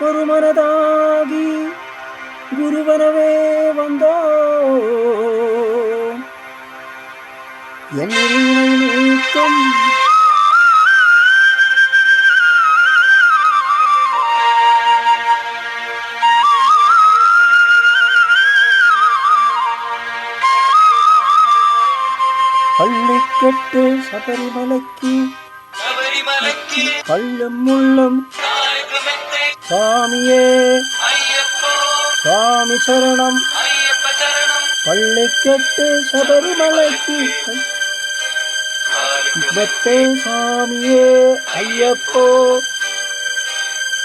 ஒரு மனதாகி குருவனவே வந்தோ என் நீக்கும் பள்ளிக்கட்டு சபரிமலைக்கு பள்ளும் முள்ளும் சாமியே சாமி சரணம் பள்ளிக்கட்டு சபரிமலைக்கு சாமியே ஐயப்போ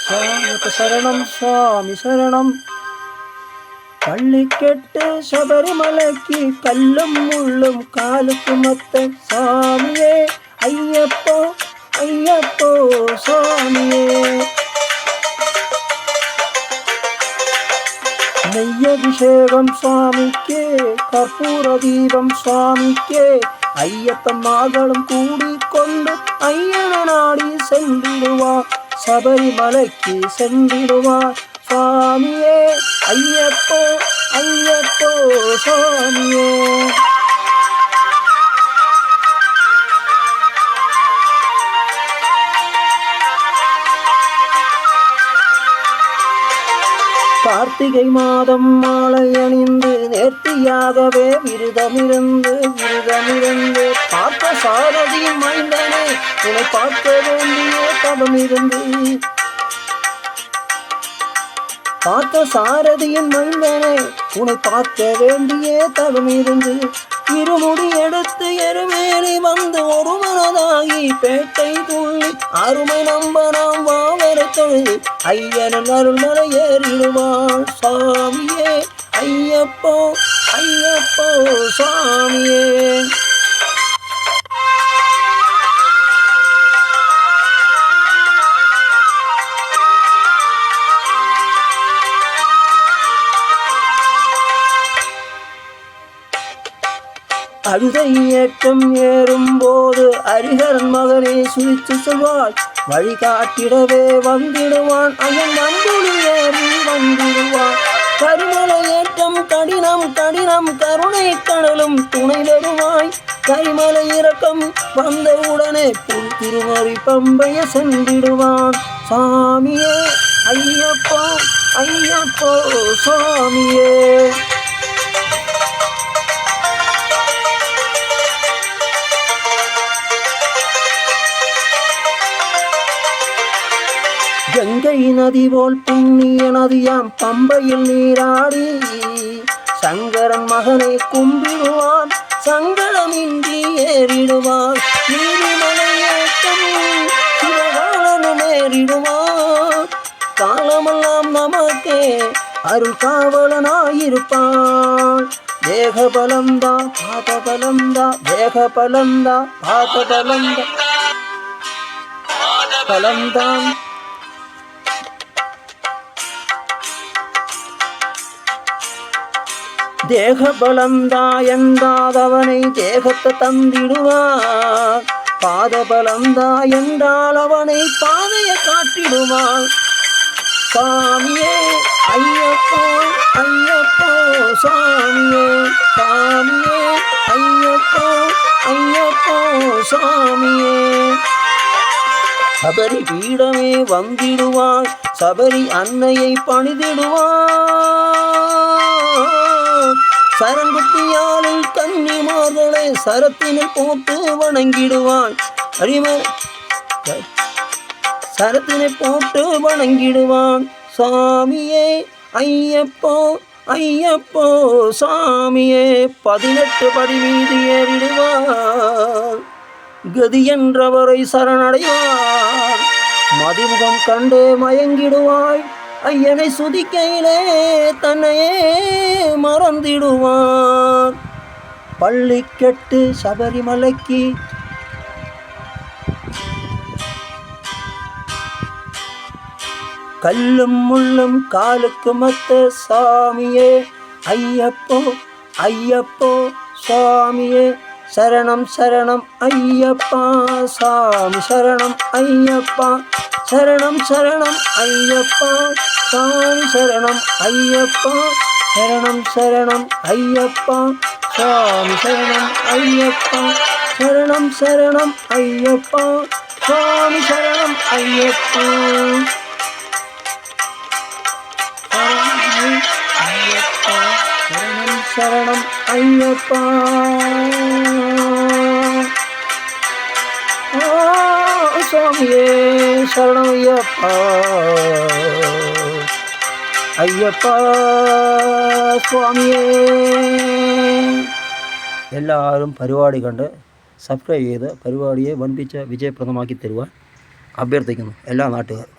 சாமி சரணம் சாமி சரணம் பள்ளிக்கட்டு சபரிமலைக்கு கல்லும் முள்ளும் காலுக்கு மத்த சாமியே ஐயப்போ ஐயப்போ சாமியே நெய்யபிஷேகம் சுவாமிக்கே கற்பூர தீபம் சுவாமிக்கே ஐயப்பன் மகளும் கூடிக்கொண்டு ஐயன நாடி சென்றிடுவார் சபரிமலைக்கு சென்றிடுவார் சுவாமியே ஐயப்போ ஐயப்போ சுவாமியே கார்த்திகை மாதம் மாலை அணிந்து நேர்த்தியாகவே விரதமிருந்து பார்த்த சாரதி மைந்தனே உன்னை பார்க்க வேண்டிய தவமிருந்து பார்த்த சாரதியின் மைந்தனே உன்னை பார்க்க வேண்டிய தவமிருந்து இருமுடி எடுத்து எருமேலி வந்து ஒரு மனதாகி பேட்டை துள்ளி அருமை நம்ப நாம் வாவரை தொழுது ஐயனன் அருள்மலை ஏறிடுவான் சாமியே ஐயப்போ ஐயப்போ சாமியே அழுதை ஏற்றம் ஏறும்போது ஹரிஹரன் மகனே சுழித்து சொல்வாள் வழிகாட்டிடவே வந்திடுவான் ஐயன் நம்புடி ஏறி வந்திடுவான் கரிமலை ஏற்றம் கடினம் கடினம் கருணை கடலும் துணை வருவாய் கரிமலை இறக்கம் வந்தவுடனே புல் திருமறி பம்பைய சென்றிடுவான் சாமியே ஐயப்போ ஐயப்போ சாமியே கங்கை நதி போல் புண்ணிய நதியாம் பம்பையில் நீராடி சங்கரன் மகனை கும்பிடுவான் சங்கடமின்றி ஏறிடுவான் நீதிமலை ஏற்றம் சிவகாலனும் ஏறிடுவான் காலமெல்லாம் நமக்கே அருள் காவலனாயிருப்பான் தேகபலந்தா பாதபலந்தா தேகபலந்தா பாதபலந்தா பலந்தான் தேக பலந்தா என்றாதவனை தேகத்தை தந்திடுவார் பாத பலந்தா என்றால் அவனை பாதையை காட்டிடுவார் சாமியே ஐயப்போ ஐயப்போ சாமியே சாமியே ஐயப்போ ஐயப்போ சாமியே சபரி பீடமே வந்திடுவாய் சபரி அன்னையை பணிதிடுவார் சரங்குத்தியாலில் கன்னிமார்களை சரத்தினில் போட்டு வணங்கிடுவான் சரத்தினை போட்டு வணங்கிடுவான் சாமியே ஐயப்போ ஐயப்போ சாமியே 18 படி மீது ஏறிடுவார் கதி என்றவரை சரணடைவார் மதிமுகம் கண்டு மயங்கிடுவாய் ஐயனை சுதிக்கையிலே தன்னையே மறந்திடுவார் பள்ளிக்கட்டு சபரிமலைக்கு கல்லும் முள்ளும் காலுக்கு மத்த சாமியே ஐயப்போ ஐயப்போ சாமியே சரணம் சரணம் ஐயப்பா சாமி சரணம் ஐயப்பா சரணம் சரணம் ஐயப்பா சாமி சரணம் ஐயப்பா சரணம் சரணம் ஐயப்பா சாமி சரணம் ஐயப்பா சரணம் சரணம் ஐயப்பா சாமி சரணம் ஐயப்பா ஐயப்பா சரணம் சரணம் ஐயப்பா சுவாமியே சரணம் ஐயப்பா ஐயப்பா സ്വാമിയേ. എല്ലാവരും പരിപാടി കണ്ട് സബ്സ്ക്രൈബ് ചെയ്ത് പരിപാടിയെ വൻപിച്ച വിജയപ്രദമാക്കി തരുവാൻ അഭ്യർത്ഥിക്കുന്നു എല്ലാ നാട്ടുകാരും.